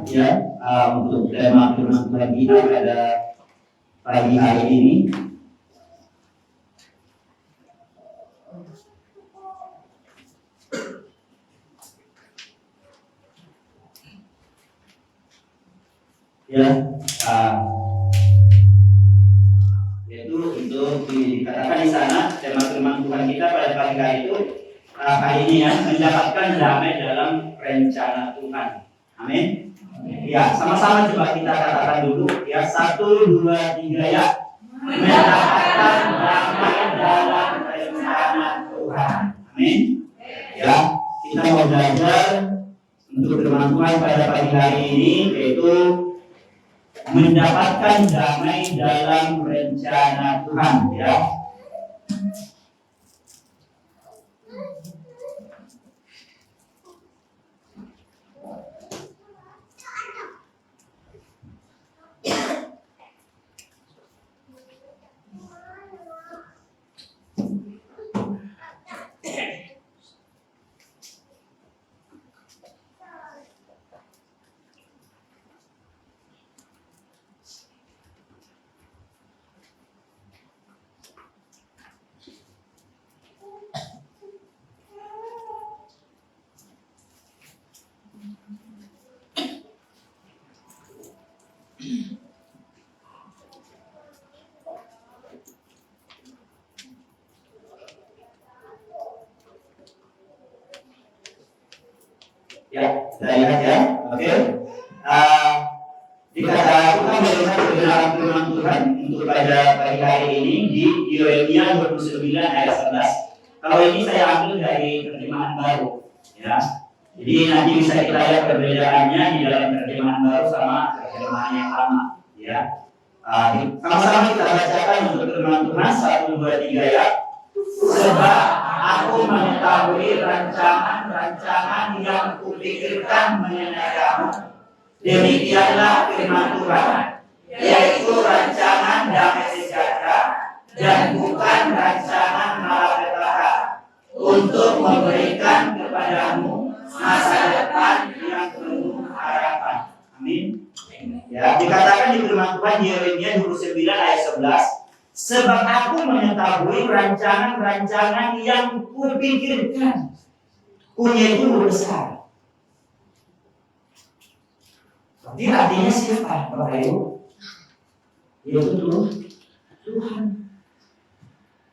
ya untuk tema firman Tuhan kita pada pagi hari ini. Ya, yaitu untuk dikatakan di sana tema firman Tuhan kita pada pagi hari itu hari ini ya, mendapatkan damai dalam rencana Tuhan. Amin. Ya, sama-sama coba kita katakan dulu ya, 1, 2, 3 ya. Mendapatkan damai dalam rencana Tuhan. Amin. Ya, kita mau belajar untuk firman Tuhan pada pagi hari ini, yaitu mendapatkan damai dalam rencana Tuhan ya. Ya, kita lihat ya, oke. Dikatakan melihat kebenaran firman Tuhan untuk pada pagi hari ini di Yeremia 29 ayat 11. Kalau ini saya ambil dari terjemahan baru, ya. Jadi nanti bisa kita lihat perbedaannya di dalam terjemahan baru sama terjemahan yang lama, ya. Sama-sama kita bacakan untuk firman Tuhan 1, 2, 3 ya. Sebab aku mengetahui rancangan-rancangan yang kupikirkan mengenai kamu. Demikianlah firman Tuhan, yaitu rancangan damai sejahtera dan bukan rancangan malapetaka, untuk memberikan kepadamu masa depan yang penuh harapan. Amin. Ya, dikatakan di firman Tuhan Yeremia 29 ayat 11. Sebab aku mengetahui rancangan-rancangan yang kupikirkan. Punya itu besar. Jadi artinya siapa, Bapak Ibu? Yaitu Tuhan.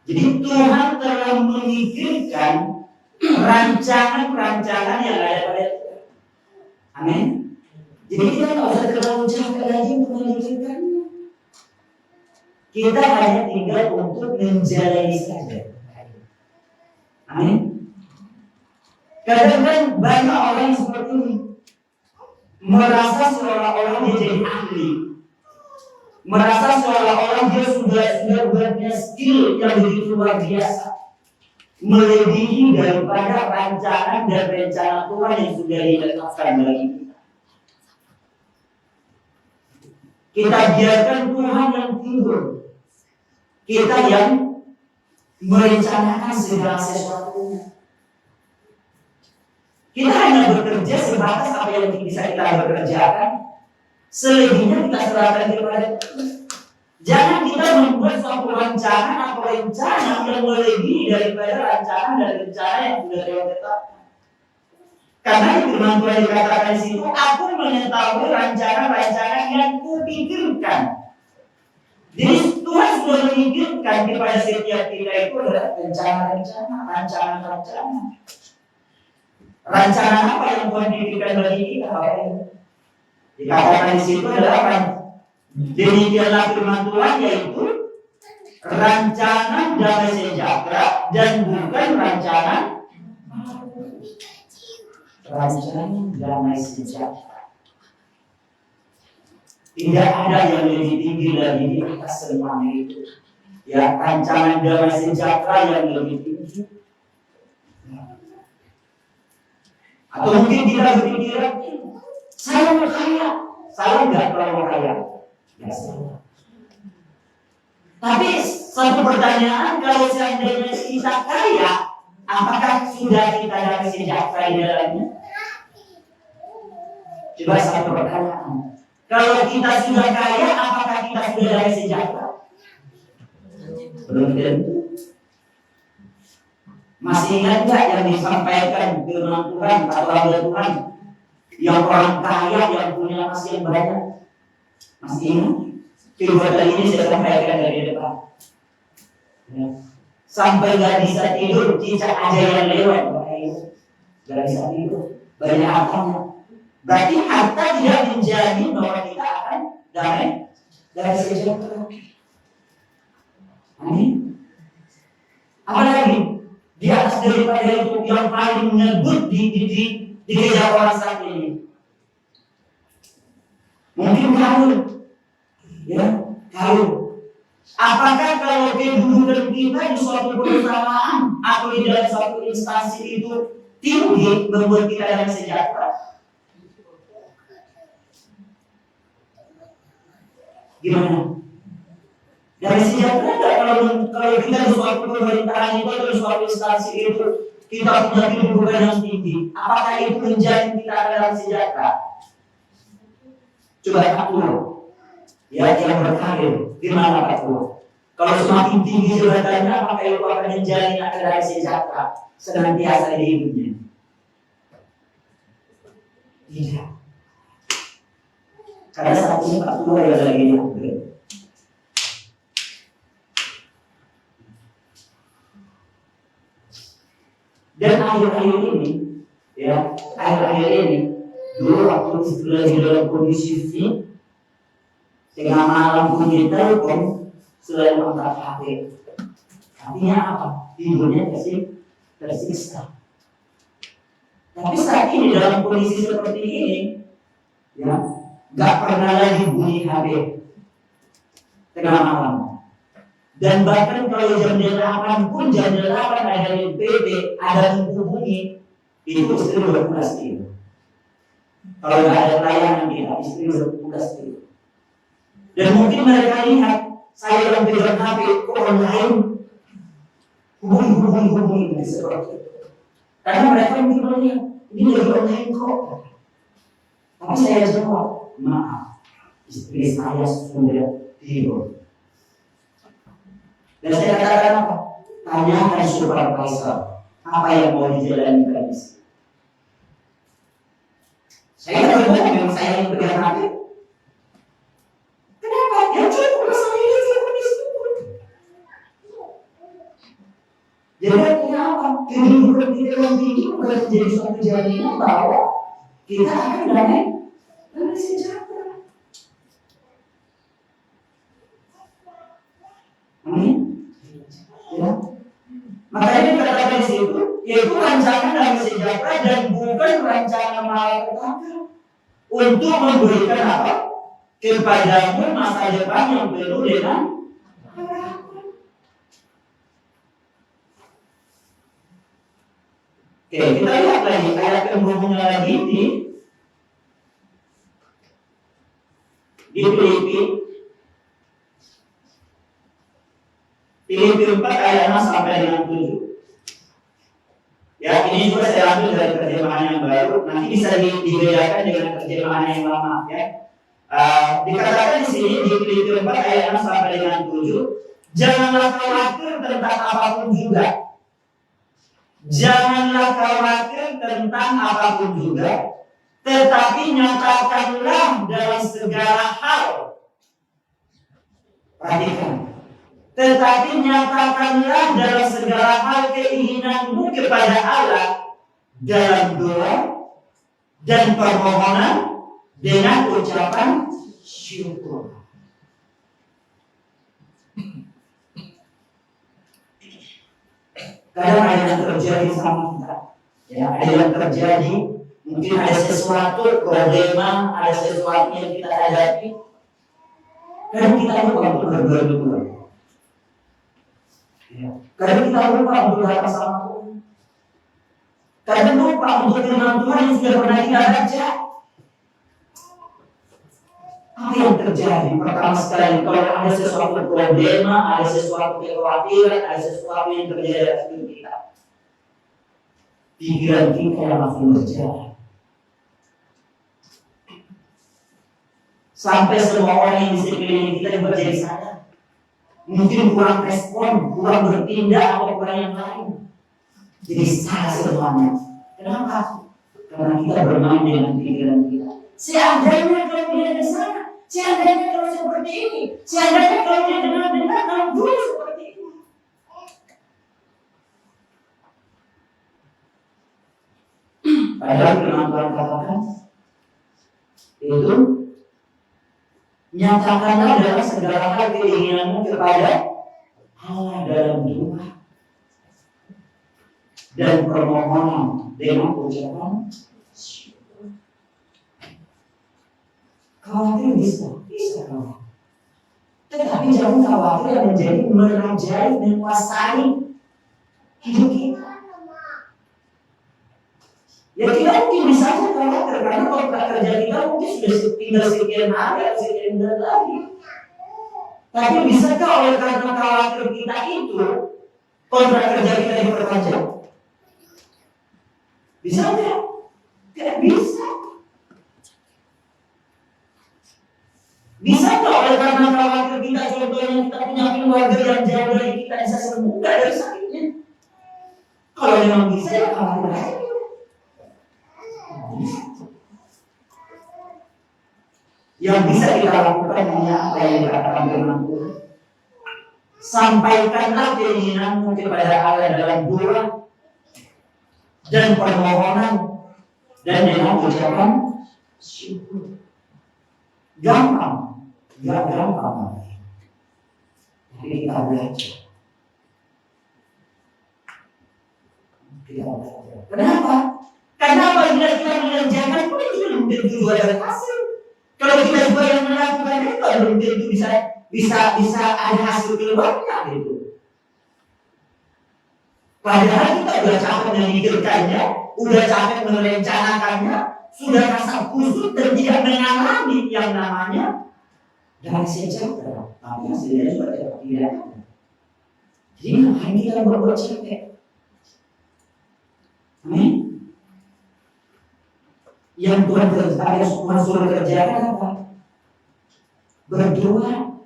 Jadi Tuhan telah memikirkan rancangan-rancangan yang ada pada kita. Amin. Jadi kita tidak usah terlalu capek lagi untuk memikirkannya. Kita hanya tinggal untuk menjalani saja. Amin. Kadang-kadang banyak orang seperti ini, merasa seolah-olah dia jadi ahli, merasa seolah-olah dia sudah punya skill yang begitu luar biasa, melebihi daripada rancangan dan rencana Tuhan yang sudah ditetapkan bagi kita. Kita biarkan Tuhan yang tidur, kita yang merencanakan segala sesuatunya. Kita hanya bekerja sebatas apa yang bisa kita bekerjakan. Selebihnya kita serahkan kepada Tuhan. Jangan kita membuat suatu rancangan atau rencana yang melebihi daripada rancangan dan rencana yang sudah Tuhan tetapkan. Karena firman Tuhan dikatakan di situ, aku mengetahui rancangan-rancangan yang kupikirkan. Jadi Tuhan sudah memikirkan kepada setiap kita itu adalah rencana-rencana, rancangan-rancangan. Rancangan apa yang Tuhan pikirkan bagi kita, Bapak Ibu? Dikatakan di situ adalah demikianlah firman Tuhan, yaitu rancangan damai sejahtera dan bukan rancangan damai sejahtera. Tidak ada yang lebih tinggi lagi di atas semuanya itu. Ya, rancangan damai sejahtera yang lebih tinggi. Atau mungkin kita berpikiran, saya mau kaya, saya nggak terlalu kaya. Ya, tapi satu pertanyaan, kalau seandainya kita kaya, apakah sudah kita damai sejahtera di dalamnya? Coba satu pertanyaan. Kalau kita sudah kaya, apakah kita sudah damai sejahtera? Belum tentu. Masih ingat nggak yang disampaikan firman Tuhan atau hamba Tuhan yang orang kaya yang punya emas yang banyak? Masih ingat? Firman ini saya sampaikan dari depan. Ya. Sampai nggak bisa tidur, cicak aja yang lewat. Nggak bisa tidur, banyak hartanya. Berarti harta tidak menjamin bahwa kita akan damai sejahtera. Amin. Apalagi di atas daripada itu yang paling ngebut dikejar orang saat ini. Mungkin kamu, ya, kamu. Apakah kalau kedudukan kita di suatu perusahaan atau di dalam suatu instansi itu tinggi membuat kita damai sejahtera? Gimana? Damai sejahtera tidak kalau kita di suatu pemerintahan itu atau di suatu instansi itu kita punya kedudukan yang tinggi? Apakah itu menjamin kita akan damai sejahtera? Coba atur, ya, yang berkarir di mana atur. Kalau semakin tinggi jabatannya, apakah itu akan menjamin akan damai sejahtera senantiasa di hidupnya? Tidak. Karena saat ini Pak Tua yang lagi diambil. Dan akhir-akhir ini, ya, akhir-akhir ini, dulu waktu lagi dalam kondisi fit, tengah malam punya telepon, selain kontak HP. Artinya apa? Tidurnya tersiksa. Tapi saat ini dalam kondisi seperti ini, ya, gak pernah lagi bunyi HP tengah malam. Dan bahkan kalau jam 8 pun jam 8 ada PB, ada bunyi, itu istri udah pulas tidur. Kalau nggak ada layanan kita, istri udah pulas tidur. Dan mungkin mereka lihat saya dalam pegang HP, kok online hubungi seperti itu. Karena mereka mungkin melihat ini lagi online kok. Tapi saya jawab, maaf, istri saya sudah tidur. Dan saya katakan apa? Tanyakan supervisor, apa yang mau dijalankan di sini. Saya tidak benar dengan saya yang pegang HP. Kenapa? Ya cukup masalah ini saya kondisi pun. Jadi artinya apa? Kedudukan kita yang tinggi bukan menjadi suatu jaminan bahwa kita akan damai sejahtera. Amin. Ya. Makanya dikatakan di situ, yaitu rancangan damai sejahtera dan bukan rancangan malapetaka untuk memberikan apa? Kepadamu masa depan yang penuh dengan harapan. Oke, kita lihat lagi ayat yang berhubungan lagi di Filipi 4 ayat 6 sampai dengan 7. Ya, ini juga saya ambil dari terjemahan yang baru. Nanti bisa dibedakan dengan terjemahan yang lama, ya. Dikatakan di sini di Filipi 4 ayat 6 sampai dengan 7, janganlah khawatir tentang apapun juga. Janganlah khawatir tentang apapun juga, tetapi nyatakanlah dalam segala hal. Perhatikan. Tetapi nyatakanlah dalam segala hal keinginanmu kepada Allah dalam doa dan permohonan dengan ucapan syukur. Kadang ada yang terjadi sama kita, ya, ada yang terjadi, mungkin ada sesuatu problema, ada sesuatu yang kita hadapi, kadang kita lupa untuk berdoa. Ya. Kadang kita lupa untuk datang sama Tuhan. Kadang lupa untuk firman Tuhan yang sudah pernah kita baca. Apa yang terjadi? Pertama sekali, kalau ada sesuatu problema, ada sesuatu kekhawatiran, ada sesuatu yang terjadi dalam hidup kita, pikiran kita yang langsung berjalan. Sampai semua orang yang di sekeliling kita juga jadi sadar. Mungkin kurang respon, kurang bertindak, atau kurang yang lain. Jadi salah semuanya. Kenapa? Karena kita bermain dengan pikiran kita. Seandainya kalau dia di sana, seandainya kalau seperti ini, seandainya kalau dia dengar-dengar, kalau dulu seperti ini. Padahal firman Tuhan katakan, itu nyatakanlah dalam segala hal keinginanmu kepada Allah dalam doa dan permohonan dengan ucapan syukur. Khawatir bisa khawatir. Tetapi jangan khawatir yang menjadi merajai dan menguasai hidup kita. Ya kita mungkin bisa saja khawatir karena kontrak kerja kita mungkin sudah tinggal sekian hari atau sekian bulan lagi. Tapi bisakah oleh karena khawatir kita itu kontrak kerja kita diperpanjang? Bisa tidak? Tidak bisa. Bisa nggak oleh karena khawatir kita contohnya kita punya keluarga yang jauh dari kita bisa sembuh dari sakitnya? Kalau memang bisa ya khawatir aja. Yang bisa kita lakukan hanya apa yang dikatakan firman Tuhan. Sampaikanlah keinginanmu kepada Allah dalam doa dan permohonan dan dengan ucapan syukur. Gampang, nggak gampang. Tapi kita belajar. Kenapa? Karena apabila kita mengerjakan pun itu belum tentu ada hasil. Kalau kita juga yang melakukan itu belum tentu bisa ada hasil keluarnya gitu. Padahal kita udah capek memikirkannya, udah capek merencanakannya, sudah rasa kusut dan tidak mengalami yang namanya damai sejahtera. Tapi hasilnya juga tidak ada. Jadi ngapain kita berbuat capek? Amin. Yang Tuhan suruh kerjakan apa? Berdoa.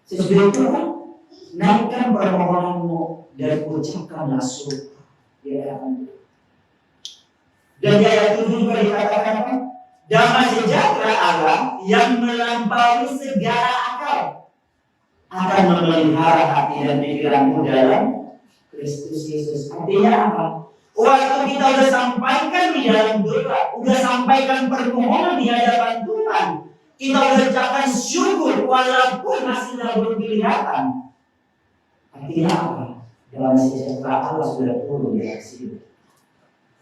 Sesudah itu kan naikkan permohonanmu dan ucapkanlah syukur. Ya, dan di ayat 7 juga dikatakan apa? Damai sejahtera Allah yang melampaui segala akal akan memelihara hati dan pikiranmu dalam Kristus Yesus. Artinya apa? Waktu kita sudah sampaikan di dalam doa, sudah sampaikan permohonan di hadapan Tuhan, kita sudah ucapkan syukur walaupun hasilnya belum kelihatan. Artinya apa? Dalam sejahtera Allah sudah turun di atas hidup.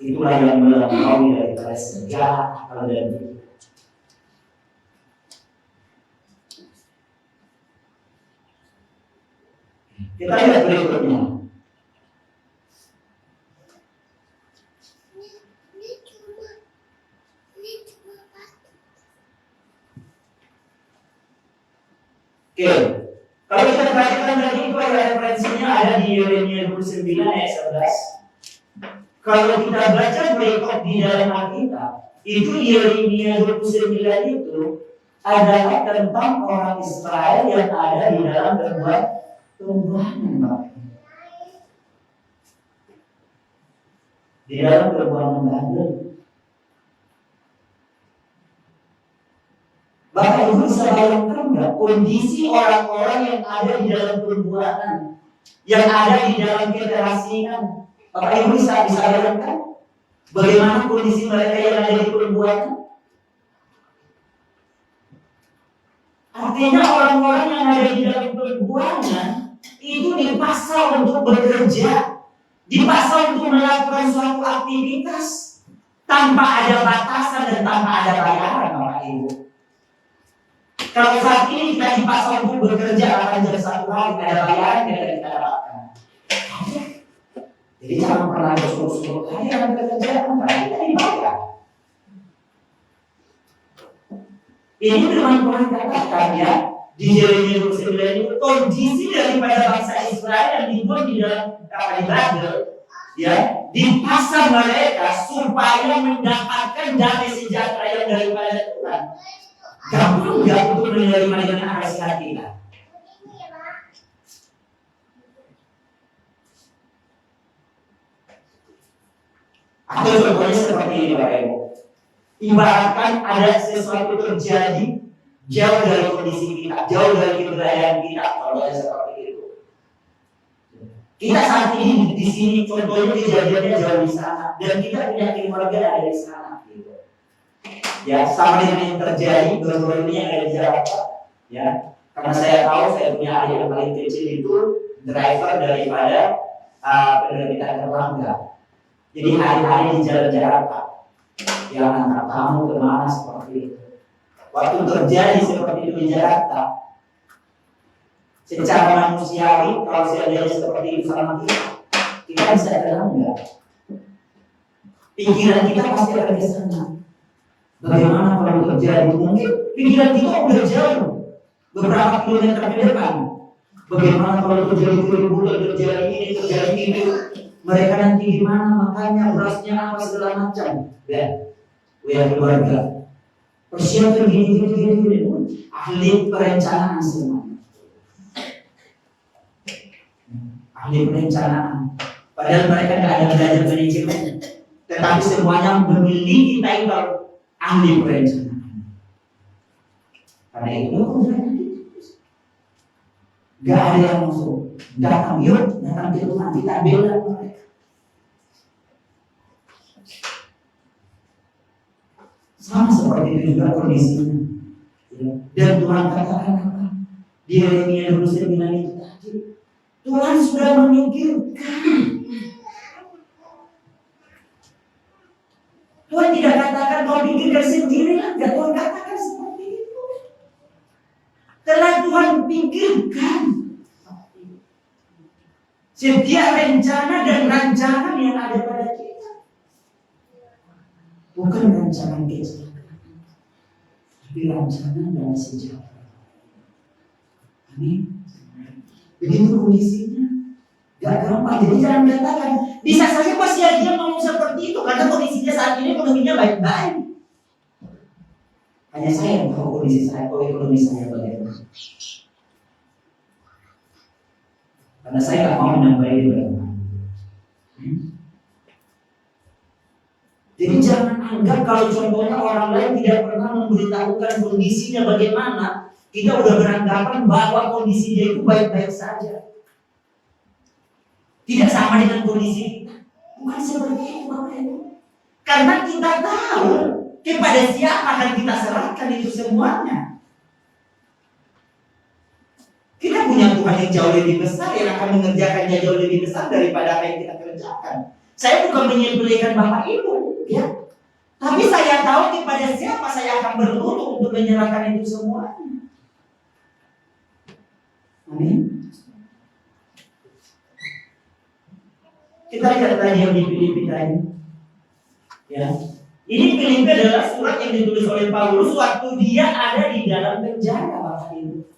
Itulah yang melampaui daripada segala akal dan pikiran. Kita lihat berikutnya. Oke, kalau kita perhatikan tadi itu ada referensinya ada di Yeremia 29 ayat 11. Kalau kita baca berikut di dalam Alkitab, itu Yeremia 29 itu adalah tentang orang Israel yang ada di dalam perbuatan di dalam perbuatan bandel. Bapak Ibu bisa bayangkan nggak kondisi orang-orang yang ada di dalam perbuatan, yang ada di dalam keterasian? Bapak Ibu bisa bayangkan bagaimana kondisi mereka yang ada di perbuatan? Artinya orang-orang yang ada di dalam perbuatan itu dipaksa untuk bekerja, dipaksa untuk melakukan suatu aktivitas tanpa ada batasan dan tanpa ada bayaran, Bapak Ibu. Kalau saat ini kita dipaksa untuk bekerja akan jadi satu hari, tidak ada bayaran, tidak kita dapatkan. Jadi jangan pernah bersuruh-suruh tadi akan bekerja, karena kita dibayar. Ini firman Tuhan katakan ya di Yeremia 29 itu kondisi daripada bangsa Israel yang dibuat di dalam kapal Babel ya, dipasang mereka supaya mendapatkan damai sejahtera yang daripada Tuhan. Gampang nggak untuk menerima dengan akal sehat kita? Atau contohnya seperti ini Bapak Ibu. Ibaratkan ada sesuatu terjadi jauh dari kondisi kita, jauh dari keberadaan kita, kalau seperti itu. Kita saat ini di sini contohnya kejadiannya jauh di sana, dan kita punya keluarga ada di sana. Gitu. Ya, sama dengan yang terjadi baru-baru ini yang ada di Jakarta. Ya, karena saya tahu saya punya adik yang paling kecil itu driver daripada penerbitan Erlangga. Jadi hari-hari di jalan Jakarta, yang antar tamu kemana seperti itu. Waktu terjadi seperti itu di Jakarta, secara manusiawi kalau saya lihat seperti itu sama kita bisa bilang enggak. Pikiran kita pasti akan ke sana. Bagaimana kalau terjadi? Mungkin pikiran kita udah jauh, beberapa kilometer ke depan. Bagaimana kalau terjadi keributan, terjadi ini, terjadi itu? Mereka nanti gimana? Makanya berasnya apa segala macam. Ya, keluarga. Persiapan gini. Ahli perencanaan semua. Ahli perencanaan. Padahal mereka tidak ada belajar manajemen, tetapi semuanya memiliki title ahli perencanaan. Karena itu, gak ada yang masuk. Datang ke rumah kita bela mereka. Sama seperti itu juga kondisinya. Dan Tuhan katakan apa? Di Yeremia 29 itu tadi, Tuhan sudah memikirkan. Tuhan tidak katakan kau pikirkan sendiri, enggak. Tuhan katakan seperti itu. Telah Tuhan pikirkan setiap rencana dan rancangan yang ada pada kita. Bukan rancangan kecelakaan, tapi rancangan damai sejahtera. Amin. Begitu kondisinya, gak gampang. Jadi jangan katakan, bisa saja pasti dia ngomong seperti itu karena kondisinya saat ini ekonominya baik-baik. Hanya saya yang tahu kondisi saya, ekonomi saya bagaimana. Karena saya gak mau menambahi bagaimana. Jadi jangan anggap kalau contohnya orang lain tidak pernah memberitahukan kondisinya bagaimana, kita udah beranggapan bahwa kondisinya itu baik-baik saja. Tidak sama dengan kondisi kita. Bukan seperti itu Bapak Ibu. Karena kita tahu kepada siapa akan kita serahkan itu semuanya. Kita punya Tuhan yang jauh lebih besar, yang akan mengerjakannya jauh lebih besar daripada apa yang kita kerjakan. Saya bukan menyembelihkan Bapak Ibu, ya. Tapi saya tahu kepada siapa saya akan berlutut untuk menyerahkan itu semuanya. Amin. Kita lihat tadi yang di Filipi tadi. Ya. Ini Filipi adalah surat yang ditulis oleh Paulus waktu dia ada di dalam penjara, Bapak Ibu.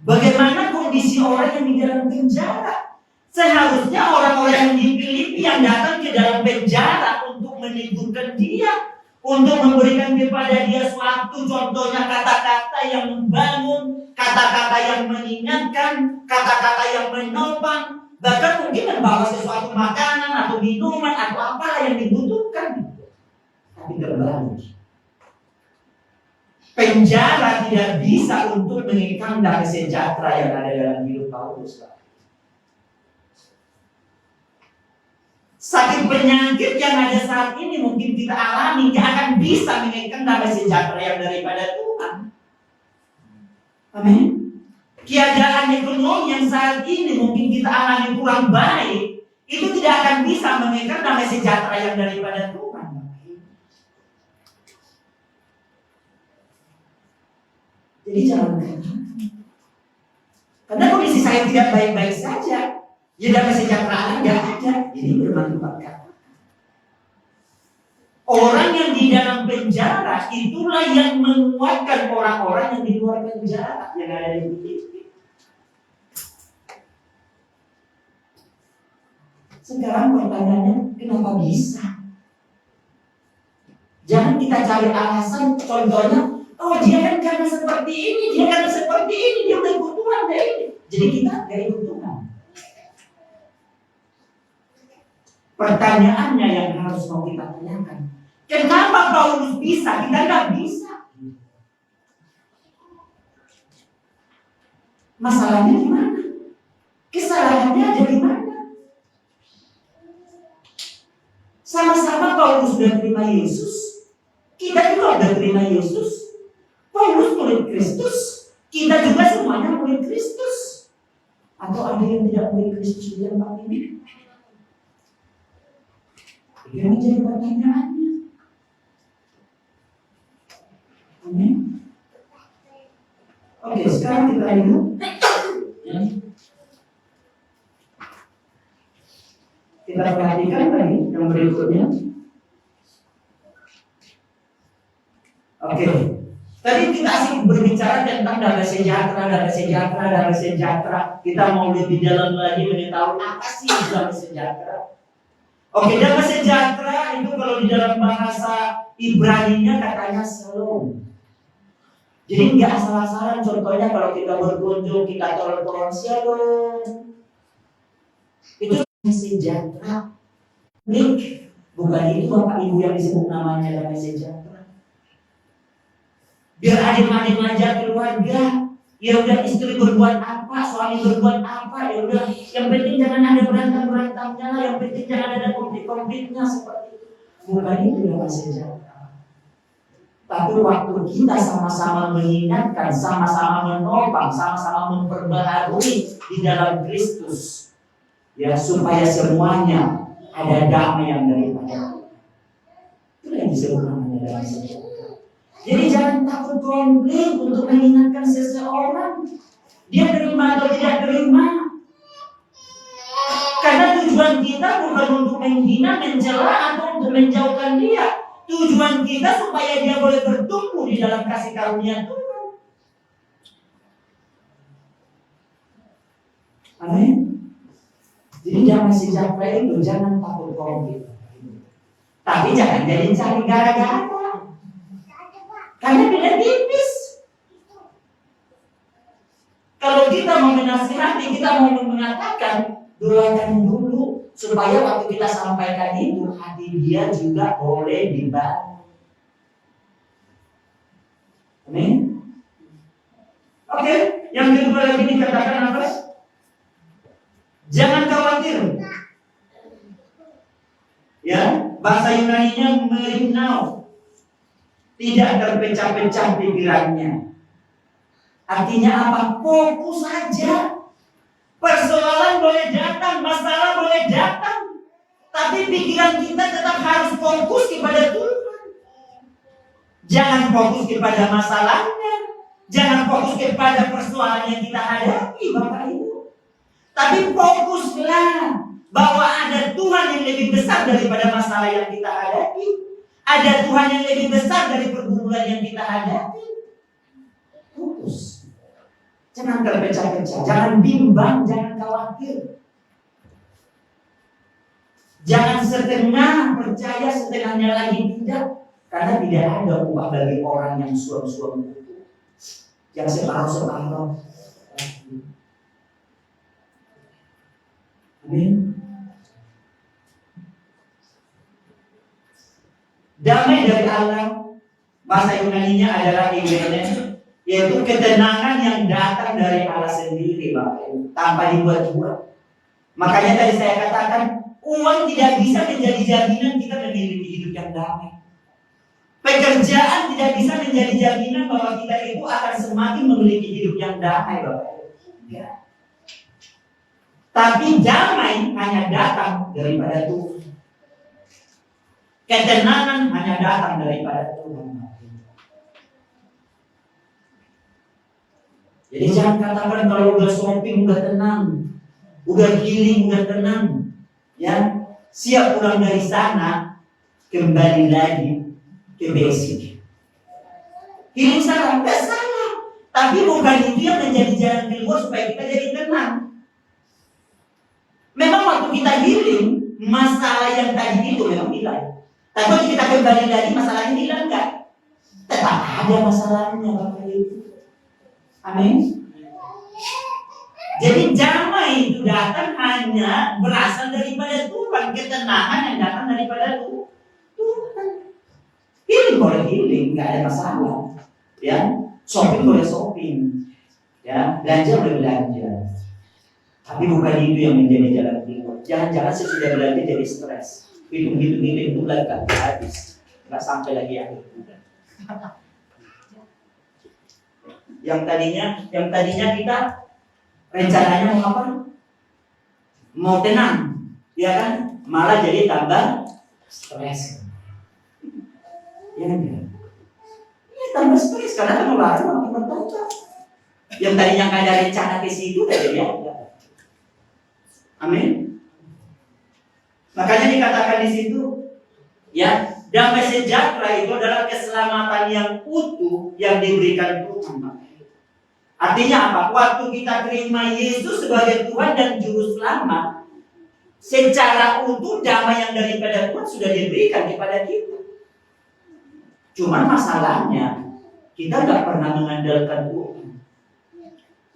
Bagaimana kondisi orang yang di dalam penjara? Seharusnya orang-orang yang di Filipi yang datang ke dalam penjara untuk menidurkan dia, untuk memberikan kepada dia suatu contohnya kata-kata yang membangun, kata-kata yang mengingatkan, kata-kata yang menopang, bahkan mungkin membawa sesuatu makanan atau minuman atau apa yang dibutuhkan. Tapi terbalik. Penjara tidak bisa untuk mengekang damai sejahtera yang ada dalam hidup Paulus. Sakit penyakit yang ada saat ini mungkin kita alami tidak akan bisa mengekang damai sejahtera yang daripada Tuhan. Amin. Keadaan ekonomi yang saat ini mungkin kita alami kurang baik, itu tidak akan bisa mengekang damai sejahtera yang daripada Tuhan. Jadi jangan katakan, karena kondisi saya tidak baik-baik saja, ya damai sejahtera tidak ada. Jadi bermanfaat kata. Orang yang di dalam penjara itulah yang menguatkan orang-orang yang di luar penjara yang ada di Filipi. Sekarang pertanyaannya, kenapa bisa? Jangan kita cari alasan, contohnya, oh dia kan karena seperti ini, dia karena seperti ini, dia udah ikut Tuhan kayak ini. Jadi kita gak ikut Tuhan. Pertanyaannya yang harus mau kita tanyakan, kenapa Paulus bisa, kita nggak bisa? Masalahnya di mana? Kesalahannya ada di mana? Sama-sama Paulus sudah terima Yesus, kita juga sudah terima Yesus. Paulus murid Kristus, kita juga semuanya murid Kristus. Atau ada yang tidak murid Kristus di dalam ini? Itu yang menjadi pertanyaannya. Amin. Oke, sekarang kita lihat. Kita perhatikan tadi yang berikutnya. Oke, tadi kita asik berbicara tentang damai sejahtera, damai sejahtera, damai sejahtera. Kita mau lebih dalam lagi mengetahui apa sih damai sejahtera. Oke, damai sejahtera itu kalau di dalam bahasa Ibrani-nya katanya shalom. Jadi nggak asal-asalan. Contohnya kalau kita berkunjung, kita telepon shalom. Itu sejahtera. Nik, bukan itu Bapak Ibu yang disebut namanya damai sejahtera. Biar adik-adik aja keluarga. Ya udah, istri berbuat apa, suami berbuat apa, ya udah. Yang penting jangan ada berantem-berantemnya lah. Yang penting jangan ada konflik-konfliknya seperti itu. Bukan itu yang sejahtera. Tapi waktu kita sama-sama mengingatkan, sama-sama menopang, sama-sama memperbaharui di dalam Kristus, ya supaya semuanya ada damai yang daripada. Itu yang disebut namanya damai sejahtera. Jadi jangan takut konflik untuk mengingatkan seseorang dia terima atau tidak terima. Karena tujuan kita bukan untuk menghina, mencela atau untuk menjauhkan dia. Tujuan kita supaya dia boleh bertumbuh di dalam kasih karunia Tuhan. Amin. Jadi damai sejahtera itu jangan takut konflik. Tapi jangan jadi cari gara-gara. Karena beda tipis. Kalau kita mau menasihati, kita mau mengatakan, doakan dulu supaya waktu kita sampaikan itu hati dia juga boleh dibangun. Amin. Oke, yang kedua lagi dikatakan apa? Jangan khawatir. Ya, bahasa Yunani-nya merinau. Tidak terpecah-pecah pikirannya. Artinya apa? Fokus saja. Persoalan boleh datang, masalah boleh datang, tapi pikiran kita tetap harus fokus kepada Tuhan. Jangan fokus kepada masalahnya, jangan fokus kepada persoalan yang kita hadapi, Bapak Ibu. Tapi fokuslah bahwa ada Tuhan yang lebih besar daripada masalah yang kita hadapi. Ada Tuhan yang lebih besar dari pergumulan yang kita hadapi. Fokus. Jangan terpecah-pecah, jangan bimbang, jangan khawatir. Jangan setengah percaya, setengahnya lagi tidak. Karena tidak ada upah bagi orang yang suam-suam itu, yang separuh-separuh. Amin. Damai dari Allah, bahasa Yunani-nya adalah eugene, yaitu ketenangan yang datang dari Allah sendiri, Bapak Ibu, tanpa dibuat-buat. Makanya tadi saya katakan, uang tidak bisa menjadi jaminan kita memiliki hidup yang damai. Pekerjaan tidak bisa menjadi jaminan bahwa kita itu akan semakin memiliki hidup yang damai, Bapak Ibu. Ya. Tapi damai hanya datang daripada Tuhan. Ketenangan hanya datang daripada Tuhan. Jadi jangan katakan kalau udah shopping udah tenang, udah healing udah tenang, ya siap pulang dari sana kembali lagi ke basic. Healing salah, nggak salah, tapi bukan itu yang menjadi jalan keluar supaya kita jadi tenang. Memang waktu kita healing, masalah yang tadi itu memang hilang. Tapi kalau kita kembali lagi, masalahnya hilang nggak? Tetap ada masalahnya, Bapak Ibu. Amin. Jadi damai itu datang hanya berasal daripada Tuhan, ketenangan yang datang daripada Tuhan. Healing boleh healing, nggak ada masalah. Ya, shopping boleh shopping, ya, belanja boleh belanja. Tapi bukan itu yang menjadi jalan keluar. Jangan-jangan sesudah belanja jadi stres. Hitung lagi kan habis, nggak sampai lagi akhir bulan. Yang tadinya kita rencananya mau apa? Mau tenang, ya kan? Malah jadi tambah stres. Ya kan? Ya tambah stres karena pengeluaran makin bertambah. Yang tadinya nggak ada rencana ke situ udah jadi ada. Amin. Makanya dikatakan di situ, ya, damai sejahtera itu adalah keselamatan yang utuh yang diberikan Tuhan. Artinya apa? Waktu kita terima Yesus sebagai Tuhan dan Juru Selamat, secara utuh damai yang daripada Tuhan sudah diberikan kepada kita. Cuman masalahnya kita nggak pernah mengandalkan Tuhan.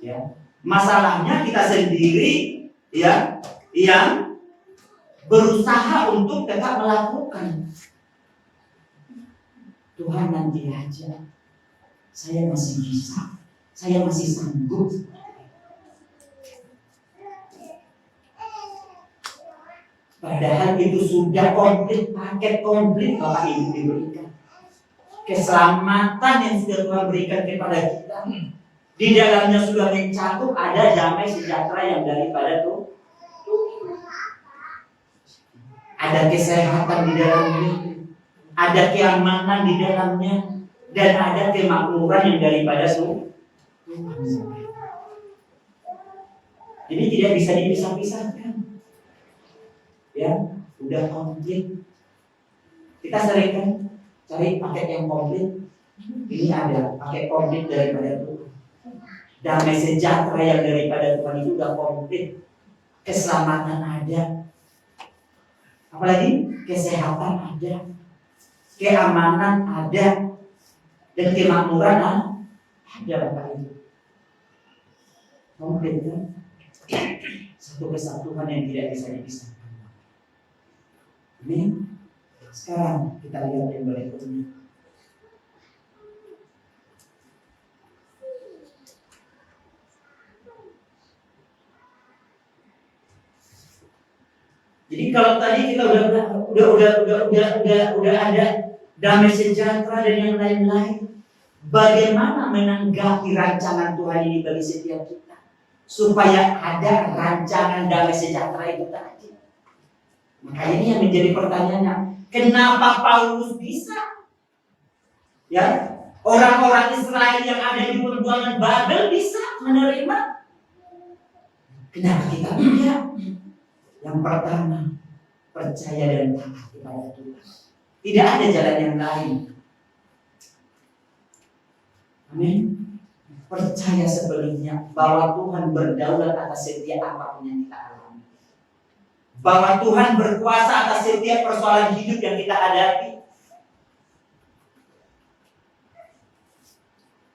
Ya, masalahnya kita sendiri, ya, yang berusaha untuk tetap melakukan. Tuhan nanti aja, saya masih bisa, saya masih sanggup. Padahal itu sudah komplit, paket komplit Bapak Ibu diberikan. Keselamatan yang sudah Tuhan berikan kepada kita, di dalamnya sudah mencakup ada damai sejahtera yang daripada Tuhan. Ada kesehatan di dalamnya, ada keamanan di dalamnya, dan ada kemakmuran yang daripada Tuhan. Jadi tidak bisa dipisah-pisahkan. Ya, udah komplit. Kita sering kan cari paket yang komplit. Ini ada paket komplit daripada Tuhan. Damai sejahtera yang daripada Tuhan itu udah komplit. Keselamatan ada. Apalagi kesehatan ada, keamanan ada, dan kemakmuran ada Bapak Ibu. Komplit kan? Satu kesatuan yang tidak bisa dipisahkan. Amin. Sekarang kita lihat yang berikutnya. Jadi kalau tadi kita udah ada damai sejahtera dan yang lain-lain, bagaimana menanggapi rancangan Tuhan ini bagi setiap kita supaya ada rancangan damai sejahtera itu tadi? Makanya ini yang menjadi pertanyaannya, kenapa Paulus bisa? Ya, orang-orang Israel yang ada di perbuangan Babel bisa menerima. Kenapa kita tidak? Yang pertama, percaya dan taat kepada Tuhan. Tidak ada jalan yang lain. Amin. Percaya sebenarnya bahwa Tuhan berdaulat atas setiap apapun yang kita alami. Bahwa Tuhan berkuasa atas setiap persoalan hidup yang kita hadapi.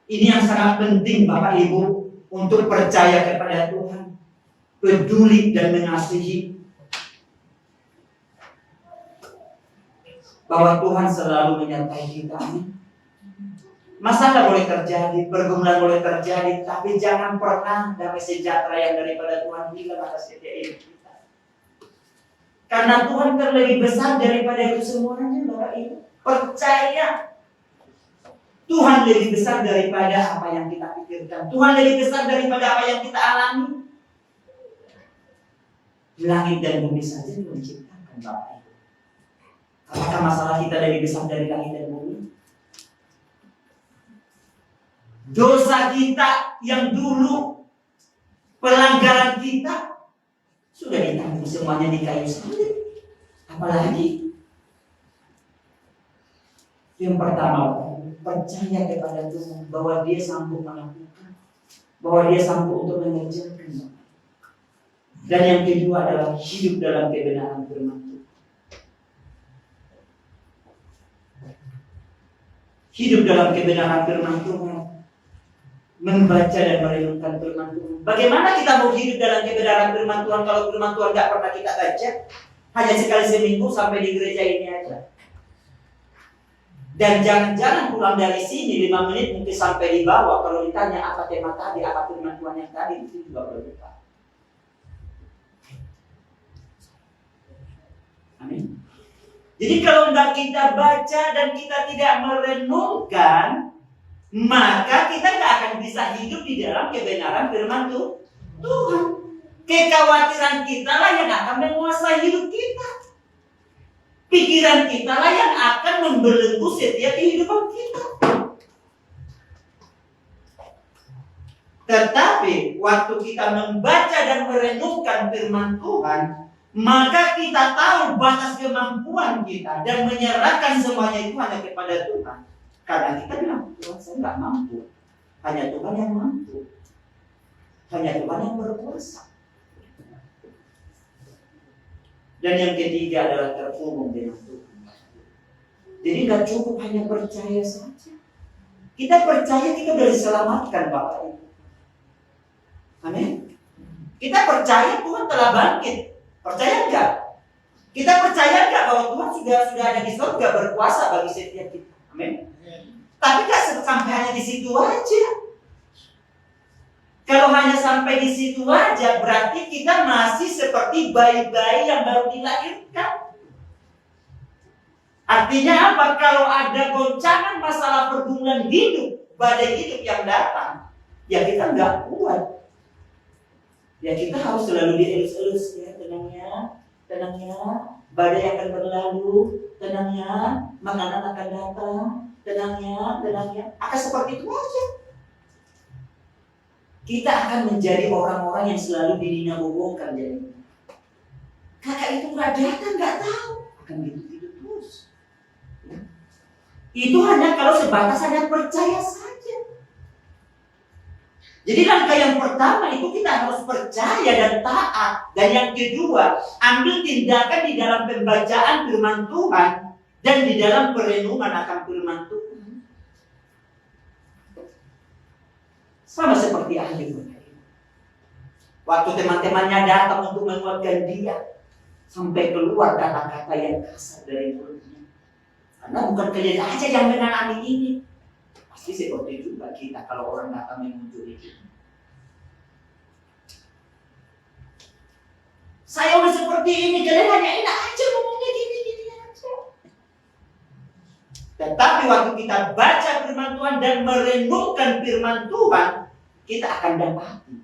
Ini yang sangat penting Bapak Ibu untuk percaya kepada Tuhan, peduli dan mengasihi. Bahwa Tuhan selalu menyertai kita. Masalah boleh terjadi, pergumulan boleh terjadi, tapi jangan pernah damai sejahtera yang daripada Tuhan hilang atas setiap hidup kita. Karena Tuhan terlebih besar daripada itu semuanya, Bapak Ibu. Percaya. Tuhan lebih besar daripada apa yang kita pikirkan. Tuhan lebih besar daripada apa yang kita alami. Langit dan bumi saja Tuhan ciptakan, Bapak Ibu. Apakah masalah kita lebih besar dari langit dan bumi? Dosa kita yang dulu, pelanggaran kita sudah ditanggung semuanya di kayu salib. Apalagi yang pertama, percaya kepada Tuhan bahwa Dia sanggup melakukan, bahwa Dia sanggup untuk mengerjakan. Dan yang kedua adalah hidup dalam kebenaran firman Tuhan. Hidup dalam kebenaran firman Tuhan. Membaca dan merenungkan firman Tuhan. Bagaimana kita mau hidup dalam kebenaran firman Tuhan kalau firman Tuhan gak pernah kita baca? Hanya sekali seminggu sampai di gereja ini aja. Dan jangan-jangan pulang dari sini 5 menit mungkin sampai di bawah. Kalau ditanya apa tema tadi, apa firman Tuhan yang tadi, itu juga perlu lupa. Amin. Jadi kalau tidak kita baca dan kita tidak merenungkan, maka kita tidak akan bisa hidup di dalam kebenaran firman Tuhan. Kekhawatiran kita lah yang akan menguasai hidup kita. Pikiran kita lah yang akan membelenggu setiap kehidupan kita. Tetapi waktu kita membaca dan merenungkan firman Tuhan, maka kita tahu batas kemampuan kita dan menyerahkan semuanya itu hanya kepada Tuhan. Karena kita bilang, Tuhan saya nggak mampu. Hanya Tuhan yang mampu. Hanya Tuhan yang berkuasa. Dan yang ketiga adalah terhubung dengan Tuhan. Jadi nggak cukup hanya percaya saja. Kita percaya kita sudah diselamatkan Bapak Ibu. Amin. Kita percaya Tuhan telah bangkit. Percaya enggak? Kita percaya enggak bahwa Tuhan sudah ada di surga berkuasa bagi setiap kita. Amin. Tapi nggak sampai hanya di situ aja. Kalau hanya sampai di situ aja, berarti kita masih seperti bayi-bayi yang baru dilahirkan. Artinya apa? Kalau ada goncangan masalah pergumulan hidup, badai hidup yang datang, ya kita nggak kuat. Ya kita harus selalu dielus-elus ya, tenangnya, badai akan berlalu, tenangnya, makanan akan datang, tenangnya, akan seperti itu aja. Kita akan menjadi orang-orang yang selalu didina-bobongkan jadi. Kakak itu nggak datang, nggak tahu, akan gitu terus. Itu hanya kalau sebatas hanya percaya saja. Jadi langkah yang pertama itu kita harus percaya dan taat. Dan yang kedua, ambil tindakan di dalam pembacaan firman Tuhan dan di dalam perenungan akan firman Tuhan. Sama seperti ahli berkata. Waktu teman-temannya datang untuk menguatkan dia, sampai keluar kata-kata yang kasar dari mulutnya. Karena bukan kalian aja yang mengalami ini. Pasti seperti juga kita kalau orang datang mengunjungi kita. Saya udah seperti ini, kalian hanya enak aja ngomongnya gini-gini aja. Tetapi waktu kita baca firman Tuhan dan merenungkan firman Tuhan, kita akan dapati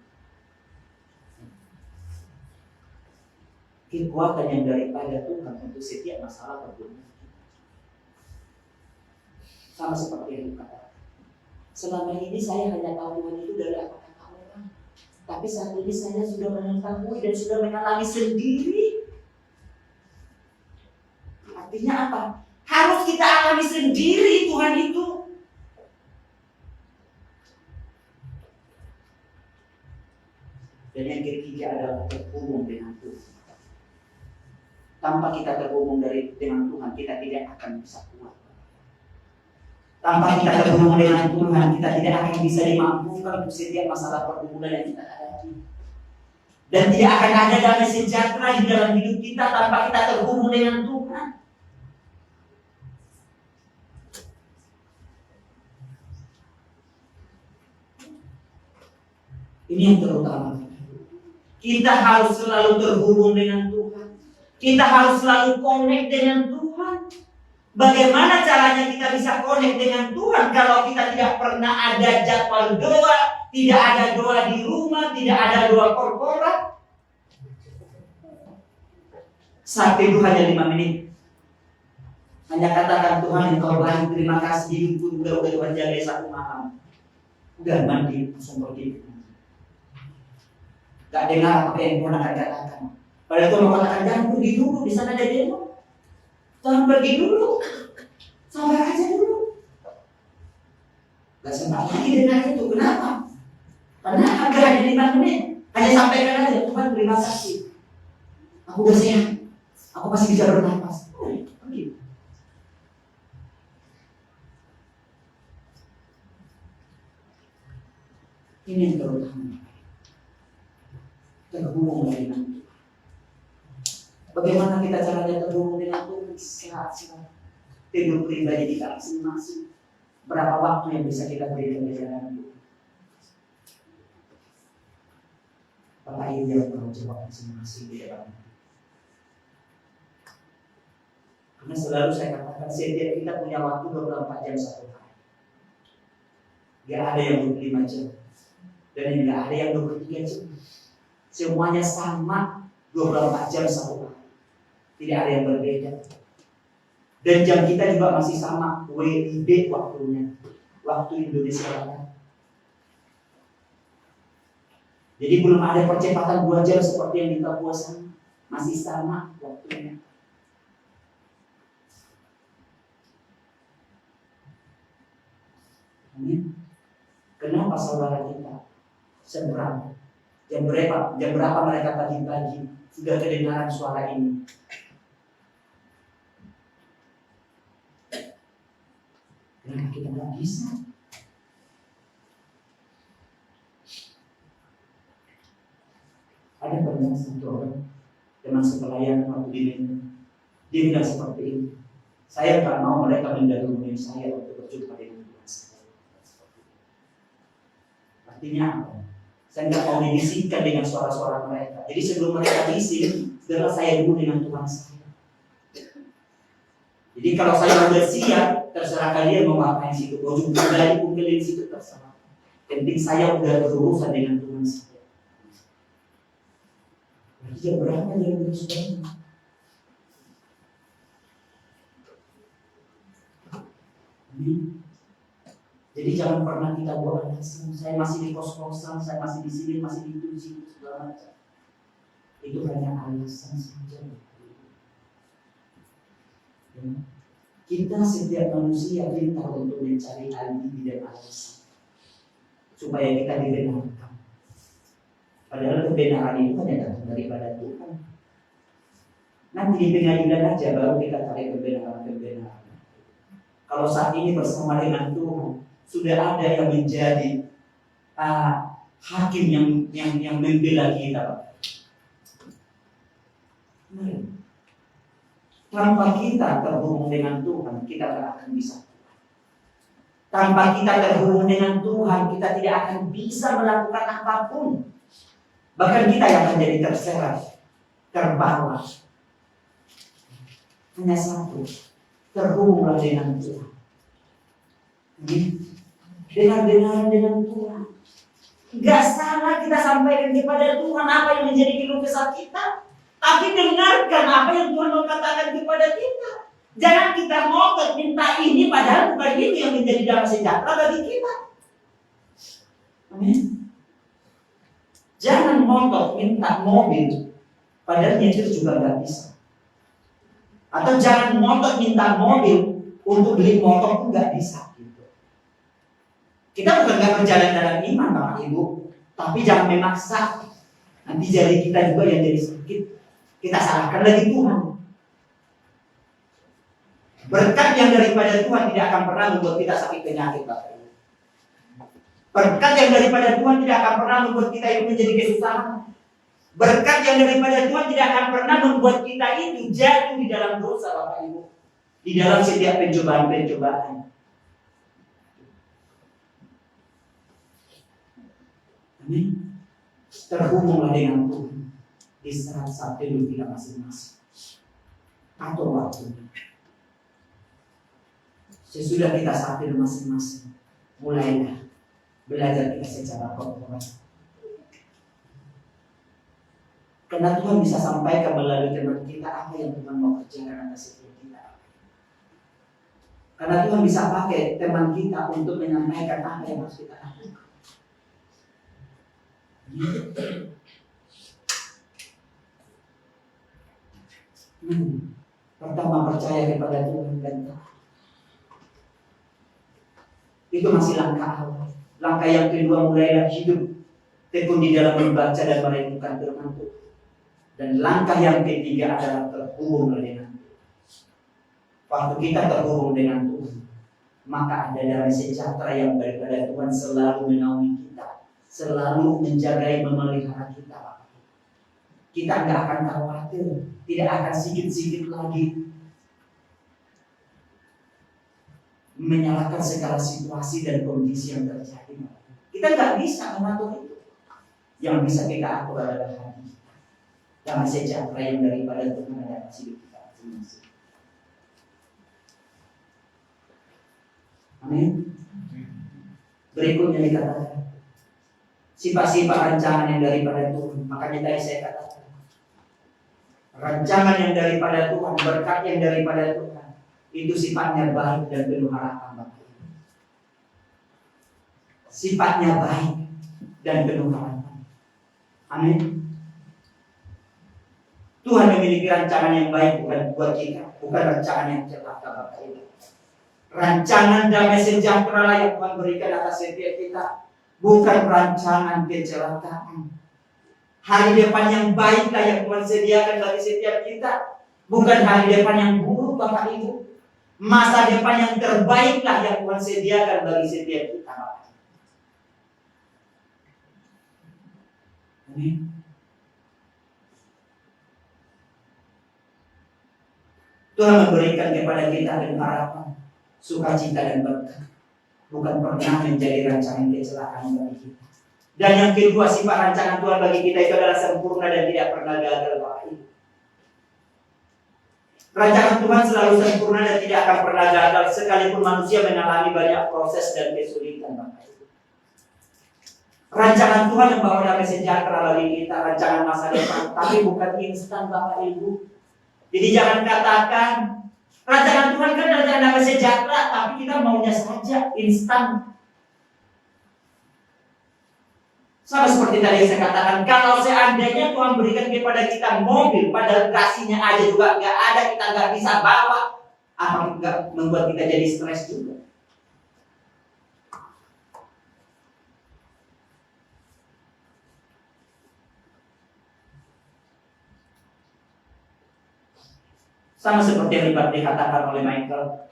kekuatan yang daripada Tuhan untuk setiap masalah pergumulan kita. Sama seperti yang dikatakan. Selama ini saya hanya tahu Tuhan itu dari apa kata orang. Tapi saat ini saya sudah mengetahui dan sudah mengalami sendiri. Artinya apa? Harus kita alami sendiri Tuhan itu. Dan yang ketiga adalah terhubung dengan Tuhan. Tanpa kita terhubung dengan Tuhan, kita tidak akan bisa kuat. Tanpa kita terhubung dengan Tuhan, kita tidak akan bisa dimampukan untuk setiap masalah pergumulan yang kita hadapi. Dan tidak akan ada damai sejahtera di dalam hidup kita tanpa kita terhubung dengan Tuhan. Ini yang terutama. Kita harus selalu terhubung dengan Tuhan. Kita harus selalu connect dengan Tuhan. Bagaimana caranya kita bisa connect dengan Tuhan kalau kita tidak pernah ada jadwal doa, tidak ada doa di rumah, tidak ada doa korporat? Saat tidur hanya 5 menit. Hanya katakan Tuhan engkau baik, terima kasih hidupku udah Tuhan jaga 1 malam. Udah mandi, langsung pergi. Gak dengar apa yang Tuhan akan katakan. Padahal Tuhan mau katakan jangan pergi dulu, di sana ada demo. Tuhan pergi dulu, sabar aja dulu. Gak sempat lagi dengar itu, kenapa? Karena agak hanya 5 menit. Hanya sampaikan aja, Tuhan terima kasih. Aku udah sehat. Aku masih bisa bernapas. Begitu. Ini yang terutama. Terhubung dengan Tuhan. Bagaimana kita caranya terhubung dengan Tuhan? Sehat-sehat. Tidur pribadi kita masing-masing. Berapa waktu yang bisa kita berikan di dalam Tuhan? Bapak Ibu yang perlu jawab masing-masing di dalam Tuhan. Karena selalu saya katakan setiap kita punya waktu 24 jam satu hari. Gak ada yang 25 jam. Dan gak ada yang 23 jam. Semuanya sama 24 jam satu hari. Tidak ada yang berbeda. Dan jam kita juga masih sama, WIB waktunya, waktu Indonesia Barat. Jadi belum ada percepatan 2 jam seperti yang kita buat sana, masih sama waktunya. Amin. Kenapa saudara kita seberapa? Jam berapa mereka pagi-pagi sudah kedengaran suara ini? Kenapa kita nggak bisa? Ada pernah satu orang teman sepelayan waktu di Medan, dia bilang seperti ini, saya nggak mau mereka mendahului saya untuk berjumpa dengan Tuhan saya. Artinya apa? Saya nggak mau dibisikkan dengan suara-suara mereka. Jadi sebelum mereka bising, segera saya dulu dengan Tuhan saya. Jadi kalau saya sudah siap, terserah kalian mau ngapain situ. Mau jumpa lagi di situ terserah. Penting saya sudah berurusan dengan Tuhan saya. Berarti jam berapa dia berurusan? Jadi jangan pernah kita buat alasan. Saya masih di kos-kosan, saya masih di sini, masih di sini, segala macam. Itu hanya alasan saja. Kita setiap manusia pintar untuk mencari alibi dan alasan supaya kita dibenarkan. Padahal kebenaran itu hanya datang daripada Tuhan. Nanti di pengadilan aja baru kita cari kebenaran. Kalau saat ini bersama dengan Tuhan sudah ada yang menjadi hakim yang membela kita. Tanpa kita terhubung dengan Tuhan, kita tidak akan bisa. Tanpa kita terhubung dengan Tuhan, kita tidak akan bisa melakukan apapun. Bahkan kita yang akan jadi terseret, terbawa. Hanya satu, terhubunglah dengan Tuhan. Dengan Tuhan. Gak salah kita sampaikan kepada Tuhan apa yang menjadi keluh kesah kita. Tapi dengarkan apa yang Tuhan mau katakan kepada kita. Jangan kita ngotot minta ini padahal bukan ini yang menjadi damai sejahtera bagi kita. Amin. Jangan ngotot minta mobil padahal nyetir juga nggak bisa. Atau jangan ngotot minta mobil untuk beli motor pun nggak bisa. Gitu. Kita bukan nggak berjalan dalam iman Bapak Ibu, tapi jangan memaksa. Nanti jari kita juga yang jadi sakit. Kita salahkan lagi Tuhan. Berkat yang daripada Tuhan tidak akan pernah membuat kita sakit penyakit, Bapak Ibu. Berkat yang daripada Tuhan tidak akan pernah membuat kita itu menjadi kesusahan. Berkat yang daripada Tuhan tidak akan pernah membuat kita itu jatuh di dalam dosa, Bapak Ibu. Di dalam setiap pencobaan-pencobaan. Amin. Terhubunglah dengan Tuhan di saat-saat hidup kita masing-masing. Atau waktu. Sesudah kita saat hidup masing-masing, mulailah belajar kita secara korporat. Karena Tuhan bisa sampaikan melalui teman kita apa yang Tuhan mau kerjakan atas hidup kita. Karena Tuhan bisa pakai teman kita untuk menyampaikan apa yang harus kita lakukan. Pertama percaya kepada Tuhan dan taat. Itu masih langkah awal. Langkah yang kedua mulailah hidup tekun di dalam membaca dan merenungkan firman Tuhan. Dan langkah yang ketiga adalah terhubung dengan Tuhan. Waktu kita terhubung dengan Tuhan, maka ada damai sejahtera yang daripada Tuhan selalu menaungi kita, selalu menjaga memelihara kita. Kita nggak akan khawatir, tidak akan sikit-sikit lagi menyalahkan segala situasi dan kondisi yang terjadi. Kita nggak bisa mengatur itu. Yang bisa kita atur adalah hati. Damai sejahtera yang daripada Tuhan ada pada hidup kita. Amin. Berikutnya dikatakan sifat-sifat rancangan yang daripada Tuhan. Makanya tadi saya katakan rancangan yang daripada Tuhan, berkat yang daripada Tuhan, itu sifatnya baik dan penuh harapan Bapak Ibu. Sifatnya baik dan penuh harapan. Amin. Tuhan memiliki rancangan yang baik bukan buat kita, bukan rancangan yang celaka Bapak Ibu. Rancangan damai sejahtera yang Tuhan berikan atas setiap kita, bukan rancangan kecelakaan. Hari depan yang baiklah yang Tuhan sediakan bagi setiap kita, bukan hari depan yang buruk Bapak Ibu. Masa depan yang terbaiklah yang Tuhan sediakan bagi setiap kita Bapak Ibu. Amin. Tuhan memberikan kepada kita dengan harapan, sukacita dan berkat, bukan pernah menjadi rancangan kecelakaan bagi kita. Dan yang kedua, sifat rancangan Tuhan bagi kita itu adalah sempurna dan tidak pernah gagal Bapak Ibu. Rancangan Tuhan selalu sempurna dan tidak akan pernah gagal sekalipun manusia mengalami banyak proses dan kesulitan Bapak Ibu. Rancangan Tuhan membawa damai sejahtera bagi kita, rancangan masa depan, tapi bukan instan Bapak Ibu. Jadi jangan katakan rancangan Tuhan kan rancangan damai sejahtera, tapi kita maunya saja instan. Sama seperti tadi saya katakan, kalau seandainya Tuhan berikan kepada kita mobil, padahal kasihnya aja juga nggak ada, kita nggak bisa bawa, apa nggak membuat kita jadi stres juga? Sama seperti yang dikatakan oleh Michael.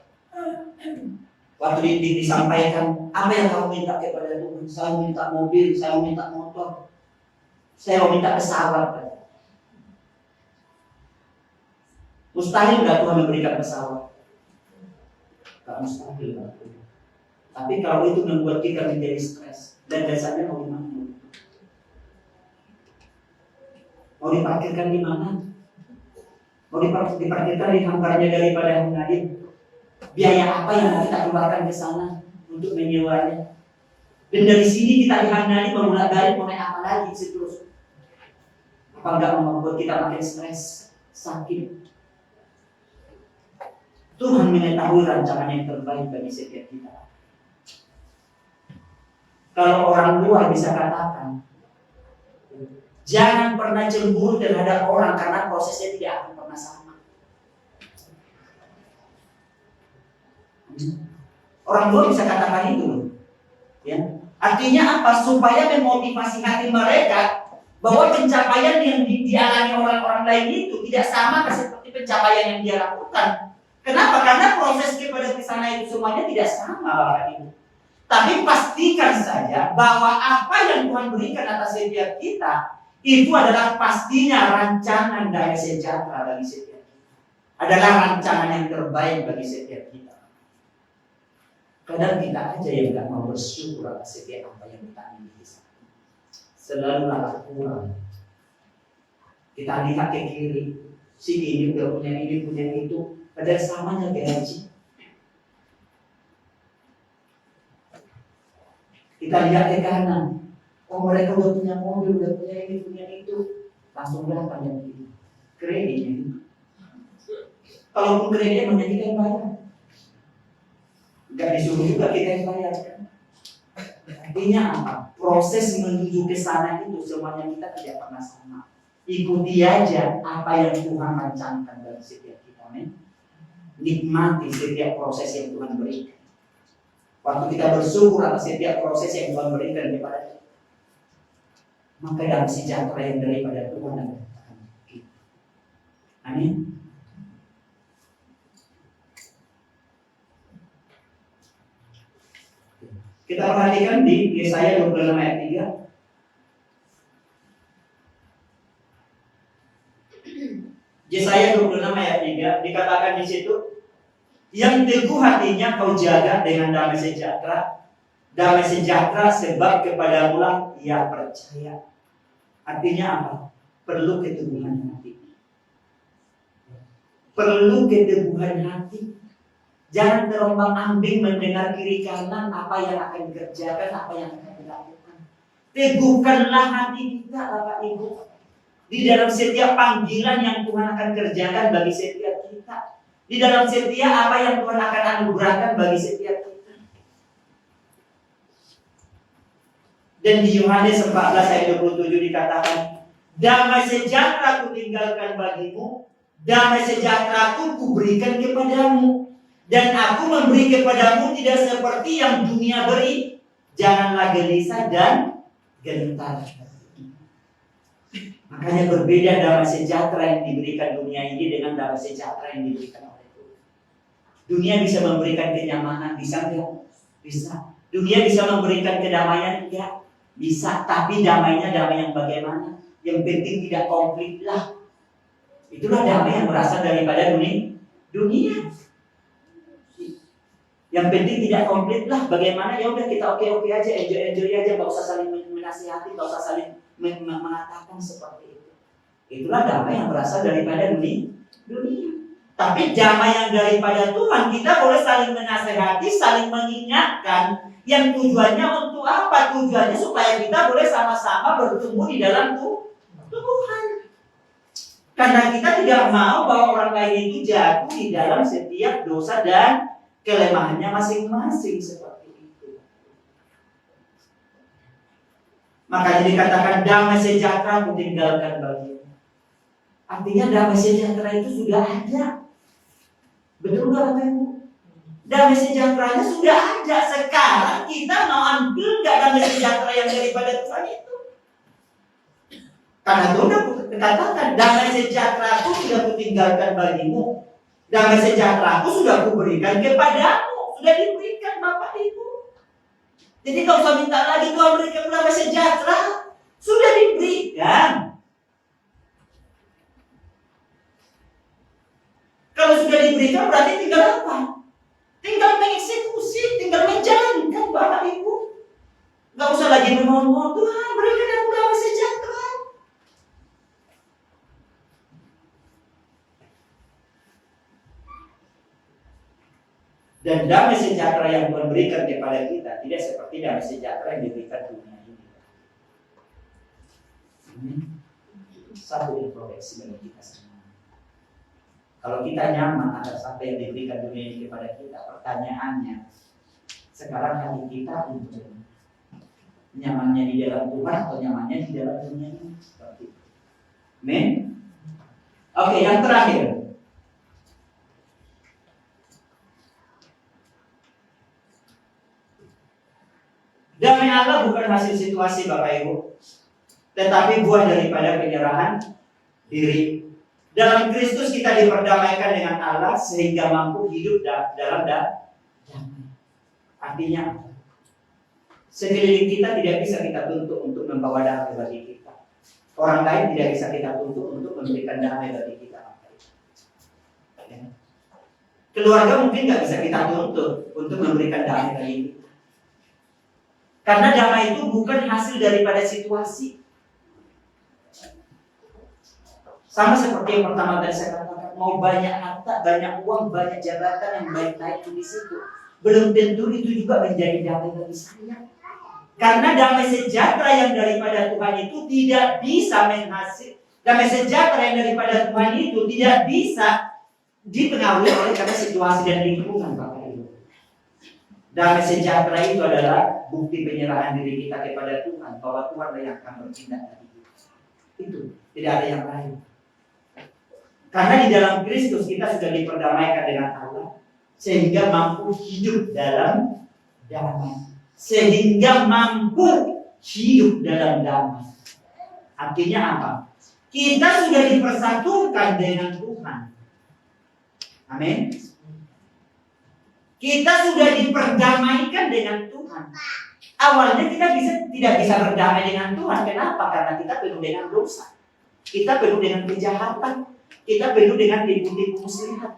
Waktu disampaikan, apa yang kamu minta kepada Tuhan? Saya minta mobil, saya minta motor, saya minta pesawat. Mustahil nggak Tuhan memberikan pesawat? Gak mustahil. Tapi kalau itu membuat kita menjadi stres, dan dasarnya mau di mana? Mau diparkirkan di mana? Mau diparkirkan di hanggarnya daripada Nadine? Biaya apa yang mau kita keluarkan ke sana untuk menyewanya? Dan dari sini kita dihandani memulai mau naik apa lagi seterusnya? Apa enggak membuat kita makin stres, sakit? Tuhan mengetahui rancangan yang terbaik bagi setiap kita. Kalau orang luar bisa katakan, jangan pernah cemburu terhadap orang karena prosesnya tidak akan pernah sama. Orang luar bisa katakan itu, ya. Artinya apa? Supaya memotivasi hati mereka bahwa pencapaian yang dialami orang-orang lain itu tidak sama seperti pencapaian yang dia lakukan. Kenapa? Karena proses kepada kesana itu semuanya tidak sama, Bapak Ibu. Tapi pastikan saja bahwa apa yang Tuhan berikan atas setiap kita itu adalah pastinya rancangan damai sejahtera bagi setiap kita. Adalah rancangan yang terbaik bagi setiap kita. Kadang kita aja yang nggak mau bersyukur atas setiap apa yang kita miliki. Selalu rasa kurang. Kita lihat ke kiri, si ini udah punya ini, punya itu, padahal samanya gaji. Kita lihat ke kanan, oh mereka udah punya mobil, udah punya ini, punya itu, langsung datang yang ini, kreditnya. Kalaupun kreditnya banyak kita yang bayar. Gak disuruh juga kita yang bayar. Artinya apa? Proses menuju ke sana itu semuanya kita tidak pernah sama. Ikuti aja apa yang Tuhan rancangkan dari setiap kita. Nikmati setiap proses yang Tuhan berikan. Waktu kita bersyukur atas setiap proses yang Tuhan berikan kepada kita. maka damai sejahtera yang daripada Tuhan akan datang. Amin. Kita perhatikan di Yesaya 26 ayat 3. Yesaya 26 ayat 3 dikatakan di situ, yang teguh hatinya kau jaga dengan damai sejahtera sebab kepadamu lah ia percaya. Artinya apa? Perlu keteguhan hati. Perlu keteguhan hati. Jangan terombang-ambing mendengar kiri kanan apa yang akan dikerjakan, apa yang akan dilakukan. Teguhkanlah hati kita, Bapak Ibu, di dalam setiap panggilan yang Tuhan akan kerjakan bagi setiap kita. Di dalam setiap apa yang Tuhan akan anugerahkan bagi setiap kita. Dan di Yohanes 14 ayat 27 dikatakan, damai sejahtera ku tinggalkan bagimu, damai sejahtera ku berikan kepadamu. Dan aku memberi kepadamu tidak seperti yang dunia beri. Janganlah gelisah dan gentar. Makanya berbeda damai sejahtera yang diberikan dunia ini dengan damai sejahtera yang diberikan oleh Tuhan. Dunia bisa memberikan kenyamanan, bisa enggak? Bisa. Dunia bisa memberikan kedamaian, enggak? Bisa. Tapi damainya damai yang bagaimana? Yang penting tidak konflik lah. Itulah damai yang berasal daripada dunia. Yang penting tidak konflik lah. Bagaimana? Ya udah kita oke aja, enjoy aja, nggak usah saling menasihati, nggak usah saling mengatakan seperti itu. Itulah damai yang berasal daripada dunia. Tapi damai yang daripada Tuhan, kita boleh saling menasihati, saling mengingatkan. Yang tujuannya untuk apa? Tujuannya supaya kita boleh sama-sama bertumbuh di dalam Tuhan. Karena kita tidak mau bahwa orang lain itu jatuh di dalam setiap dosa dan kelemahannya masing-masing seperti itu. Makanya dikatakan damai sejahtera ku tinggalkan bagimu. Artinya damai sejahtera itu sudah ada. Betul nggak Bapak Ibu? Damai sejahteranya sudah ada. Sekarang kita mau ambil nggak damai sejahtera yang daripada Tuhan itu? Karena Tuhan katakan damai sejahtera ku sudah ku tinggalkan bagimu. Damai sejahtera aku sudah kuberikan kepadamu. Sudah diberikan Bapak Ibu. Jadi kau usah minta lagi Tuhan berikan damai sejahtera. Sudah diberikan. Kalau sudah diberikan berarti tinggal apa? Tinggal mengeksekusi, tinggal menjalankan Bapak Ibu. Gak usah lagi memohon Tuhan berikan aku damai sejahtera. Dan damai sejahtera yang Tuhan berikan kepada kita tidak seperti damai sejahtera yang diberikan dunia ini. Satu introspeksi bagi kita semua. Kalau kita nyaman atas apa yang diberikan dunia ini kepada kita, pertanyaannya, sekarang hati kita untuk nyamannya di dalam Tuhan atau nyamannya di dalam dunia ini? Seperti itu. Amin. Oke, yang terakhir. Damai Allah bukan hasil situasi Bapak Ibu, tetapi buah daripada penyerahan diri. Dalam Kristus kita diperdamaikan dengan Allah sehingga mampu hidup dalam damai. Artinya sekeliling kita tidak bisa kita tuntut untuk membawa damai bagi kita. Orang lain tidak bisa kita tuntut untuk memberikan damai bagi kita. Keluarga mungkin nggak bisa kita tuntut untuk memberikan damai bagi kita. Karena damai itu bukan hasil daripada situasi. Sama seperti yang pertama tadi saya katakan, mau banyak harta, banyak uang, banyak jabatan yang baik-baik di situ, belum tentu itu juga menjadi damai bagi saya. Karena damai sejahtera yang daripada Tuhan itu tidak bisa menghasil. Damai sejahtera yang daripada Tuhan itu tidak bisa dipengaruhi oleh karena situasi dan lingkungan, Bapak Ibu. Damai sejahtera itu adalah bukti penyerahan diri kita kepada Tuhan, bahwa Tuhan yang akan bertindak dari kita. Itu tidak ada yang lain. Karena di dalam Kristus kita sudah diperdamaikan dengan Allah, sehingga mampu hidup dalam damai. Sehingga mampu hidup dalam damai. Artinya apa? Kita sudah dipersatukan dengan Tuhan. Amin. Kita sudah diperdamaikan dengan Tuhan. Awalnya kita tidak bisa berdamai dengan Tuhan. Kenapa? Karena kita penuh dengan dosa. Kita penuh dengan kejahatan. Kita penuh dengan tipu-tipu muslihat.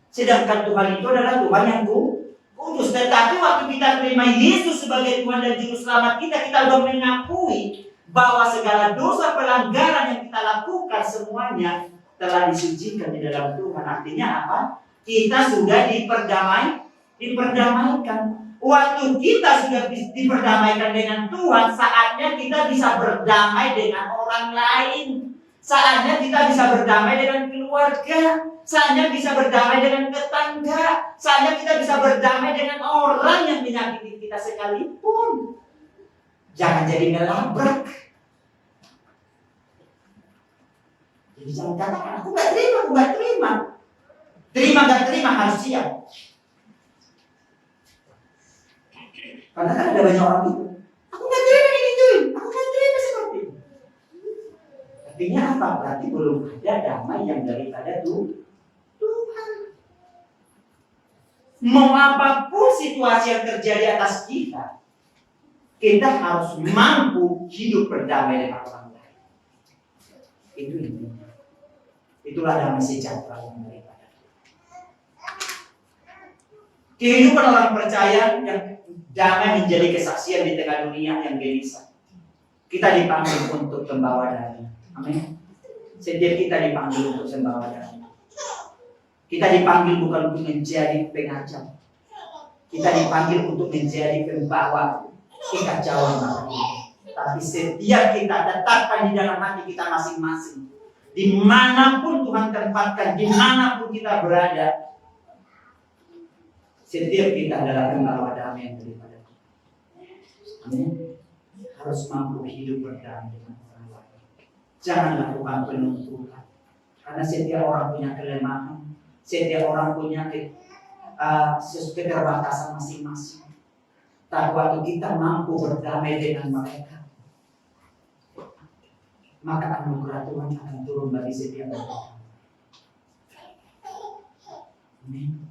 Sedangkan Tuhan itu adalah Tuhan yang kudus. Tetapi waktu kita terima Yesus sebagai Tuhan dan Juru Selamat kita sudah mengakui bahwa segala dosa pelanggaran yang kita lakukan semuanya telah disucikan di dalam Tuhan. Artinya apa? Kita sudah diperdamaikan. Waktu kita sudah diperdamaikan dengan Tuhan, saatnya kita bisa berdamai dengan orang lain. Saatnya kita bisa berdamai dengan keluarga. Saatnya bisa berdamai dengan tetangga. Saatnya kita bisa berdamai dengan orang yang menyakiti kita sekalipun. Jangan jadi ngelabrak. Jadi jangan katakan, aku gak terima. Terima gak terima harus siap. Karena kan ada banyak orang itu. Aku gak terima digituin. Aku gak terima seperti itu. Artinya apa? Berarti belum ada damai yang daripada Tuhan. Mau apapun situasi yang terjadi atas kita, kita harus mampu hidup berdamai dengan orang lain. Itu intinya. Itulah damai sejahtera yang daripada Tuhan. Kehidupan orang percaya yang damai menjadi kesaksian di tengah dunia yang gelisah. Kita dipanggil untuk membawa damai. Amin. Setiap kita dipanggil untuk membawa damai. Kita dipanggil bukan untuk menjadi pengacau. Kita dipanggil untuk menjadi pembawa kekacauan dalam hidup. Tapi setiap kita tetapkan di dalam hati kita masing-masing. Dimanapun Tuhan tempatkan, dimanapun kita berada, setiap kita adalah pembawa damai yang daripada Tuhan. Amin. Harus mampu hidup berdamai dengan orang lain. Jangan lakukan penuntutan. Karena setiap orang punya kelemahan. Setiap orang punya keterbatasan masing-masing. Tapi waktu kita mampu berdamai dengan mereka, maka anugerah Tuhan akan turun bagi setiap orang. Amin.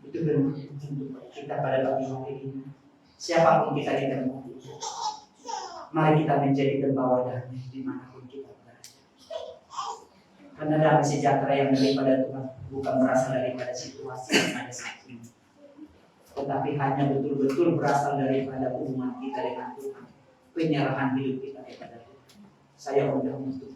Itu bermakna untuk kita pada pagi hari ini. Siapapun kita ditemui, mari kita menjadi pembawa damai dimanapun kita berada. Karena damai sejahtera yang daripada Tuhan bukan berasal daripada situasi yang ada saat ini, tetapi hanya betul-betul berasal daripada hubungan kita dengan Tuhan, penyerahan hidup kita kepada Tuhan. Saya undang untuk